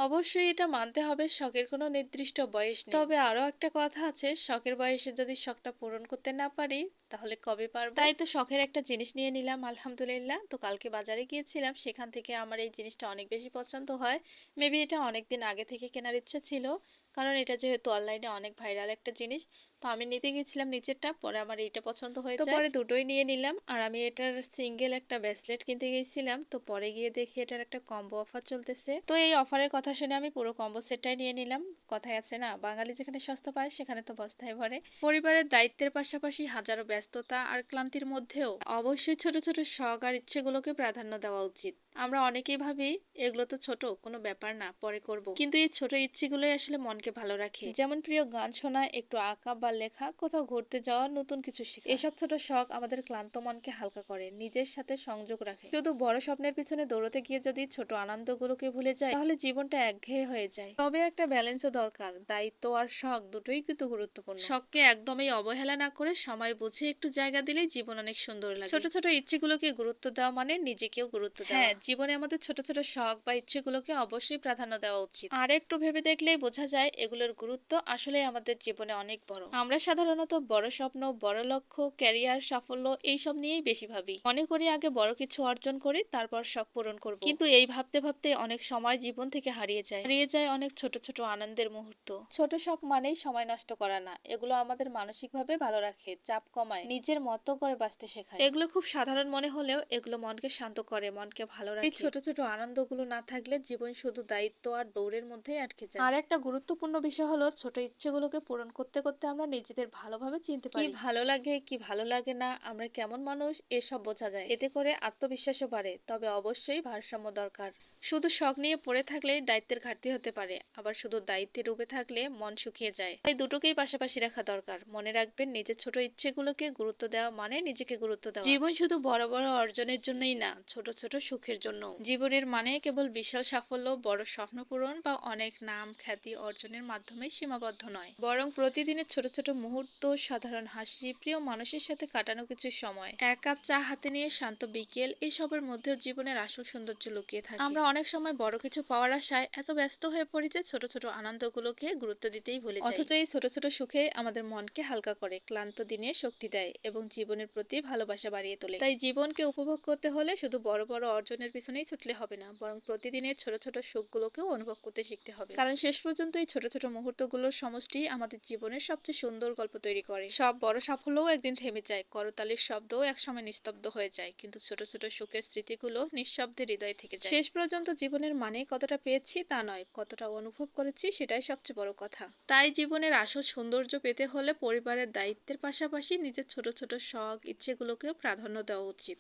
অবশ্যই এটা মানতে হবে শখের কোনো নির্দিষ্ট বয়স নেই। তবে আরো একটা কথা আছে, শখের বয়সে যদি শখটা পূরণ করতে না পারি তাহলে কবে পারবো? তাই তো শখের একটা জিনিস নিয়ে নিলাম আলহামদুলিল্লাহ। তো কালকে বাজারে গিয়েছিলাম, সেখান থেকে আমার এই জিনিসটা অনেক বেশি পছন্দ হয়। মেবি এটা অনেকদিন আগে থেকে কেনার ইচ্ছা ছিল, কারণ এটা যেহেতু অনলাইনে অনেক ভাইরাল একটা জিনিস। তো আমি নিতে গেছিলাম নিচেরটা, পরে আমার এইটা পছন্দ হয়ে যায়, তো পরে দুটোই নিয়ে নিলাম। আর আমি এটার সিঙ্গেল একটা ব্রেসলেট কিনতে গেছিলাম, তো পরে গিয়ে দেখি এটার একটা কম্বো অফার চলতেছে। তো এই অফারের কথা শুনে আমি পুরো কম্বো সেটটাই নিয়ে নিলাম। কথায় আছে না, বাঙালি যেখানে সস্তা পায় সেখানে তো বস্তায় ভরে। পরিবারের দায়িত্বের পাশাপাশি হাজারো ব্যস্ততা আর ক্লান্তির মধ্যেও অবশ্যই ছোট ছোট শখ আর ইচ্ছেগুলোকে প্রাধান্য দেওয়া উচিত। আমরা অনেকেই ভাবি এগুলো তো ছোট, কোনো ব্যাপার না, পরে করব, কিন্তু এই ছোট ইচ্ছেগুলোই আসলে মনকে ভালো রাখে। যেমন প্রিয় গান শোনা, একটু আঁকা বা লেখা, কোথাও ঘুরতে যাওয়া, নতুন কিছু শেখা। এসব ছোট শখ আমাদের ক্লান্ত মনকে হালকা করে, নিজের সাথে সংযোগ রাখে। শুধু বড় স্বপ্নের পিছনে দৌড়তে গিয়ে যদি ছোট আনন্দগুলোকে ভুলে যায় তাহলে জীবনটা একঘেয়ে হয়ে যায়। তবে একটা ব্যালেন্সও দরকার, দায়িত্ব আর শখ দুটোই কিন্তু গুরুত্বপূর্ণ। শখকে একদমই অবহেলা না করে সময় বুঝে একটু জায়গা দিলেই জীবন অনেক সুন্দর লাগে। ছোট ছোট ইচ্ছেগুলোকে গুরুত্ব দেওয়া মানে নিজেকেও গুরুত্ব দেওয়া। হ্যাঁ, জীবনে আমাদের ছোট ছোট শখ বা ইচ্ছেগুলোকে অবশ্যই প্রাধান্য দেওয়া উচিত। আর একটু ভেবে দেখলেই বোঝা যায় এগুলোর গুরুত্ব আসলে আমাদের জীবনে অনেক বড়। আমরা সাধারণত বড় স্বপ্ন, বড় লক্ষ্য, ক্যারিয়ার, সাফল্য এইসব নিয়েই বেশি ভাবি। মনে করি আগে বড় কিছু অর্জন করি, তারপর শখ পূরণ করব। কিন্তু এই ভাবতে ভাবতে অনেক সময় জীবন থেকে হারিয়ে যায় অনেক ছোট ছোট আনন্দের মুহূর্ত। ছোট শখ মানেই সময় নষ্ট করা না, এগুলো আমাদের মানসিকভাবে ভালো রাখে, চাপ কমায়, নিজের মতো করে বাঁচতে শেখায়। এগুলো খুব সাধারণ মনে হলেও এগুলো মনকে শান্ত করে, মনকে ভালো রাখে। এই ছোট ছোট আনন্দগুলো না থাকলে জীবন শুধু দায়িত্ব আর দৌড়ের মধ্যেই আটকে যায়। আর একটা গুরুত্বপূর্ণ বিষয় হলো, ছোট ইচ্ছেগুলোকে পূরণ করতে করতে আমরা নিজেদের ভালোভাবে চিনতে পারি। কি ভালো লাগে, কি ভালো লাগে না, আমরা কেমন মানুষ, এসব বোঝা যায়। এতে করে আত্মবিশ্বাসও বাড়ে। তবে অবশ্যই ভারসাম্য দরকার। শুধু শখ নিয়ে পড়ে থাকলে দায়িত্বের ঘাটতি হতে পারে, আবার শুধু দায়িত্বে ডুবে থাকলে মন শুকিয়ে যায়। তাই দুটোকেই পাশাপাশি রাখা দরকার। মনে রাখবেন, নিজের ছোট ইচ্ছেগুলোকে গুরুত্ব দেওয়া মানে নিজেকে গুরুত্ব দেওয়া। জীবন শুধু বড় বড় অর্জনের জন্যই না, ছোট ছোট সুখের জন্য। জীবনের মানে কেবল বিশাল সাফল্য, বড় স্বপ্ন পূরণ বা অনেক নাম খ্যাতি অর্জনের মাধ্যমে সীমাবদ্ধ নয়, বরং প্রতিদিনের ছোট ছোট মুহূর্ত, সাধারণ হাসি, প্রিয় মানুষের সাথে কাটানো কিছু সময়, এক কাপ চা হাতে নিয়ে শান্ত বিকেল, এসবের মধ্যেও জীবনের আসল সৌন্দর্য লুকিয়ে থাকে। আমরা অনেক সময় বড় কিছু পাওয়ার আশায় এত ব্যস্ত হয়ে পড়ি যে ছোট ছোট আনন্দগুলোকে গুরুত্ব দিতেই ভুলে যাই। অথচ এই ছোট ছোট সুখে আমাদের মনকে হালকা করে, ক্লান্ত দিনে শক্তি দেয় এবং জীবনের প্রতি ভালোবাসা বাড়িয়ে তোলে। তাই জীবনকে উপভোগ করতে হলে শুধু বড় বড় অর্জনের পিছনেই ছুটলে হবে না, বরং প্রতিদিনের ছোট ছোট সুখগুলোকেও অনুভব করতে শিখতে হবে। কারণ শেষ পর্যন্ত এই ছোট ছোট মুহূর্তগুলোর সমষ্টি আমাদের জীবনের সবচেয়ে সুন্দর গল্প তৈরি করে। সব বড় সাফল্যও একদিন থেমে যায়, করতালির শব্দও একসময় নিস্তব্ধ হয়ে যায়, কিন্তু ছোট ছোট সুখের স্মৃতিগুলো নিঃশব্দে হৃদয়ে থেকে যায়। শেষ পর্যন্ত জীবনের মানে কতটা পেয়েছি তা নয়, কতটা অনুভব করেছি সেটাই সবচেয়ে বড় কথা। তাই জীবনের আসল সৌন্দর্য পেতে হলে পরিবারের দায়িত্বের পাশাপাশি নিজের ছোট ছোট শখ ইচ্ছেগুলোকেও প্রাধান্য দেওয়া উচিত।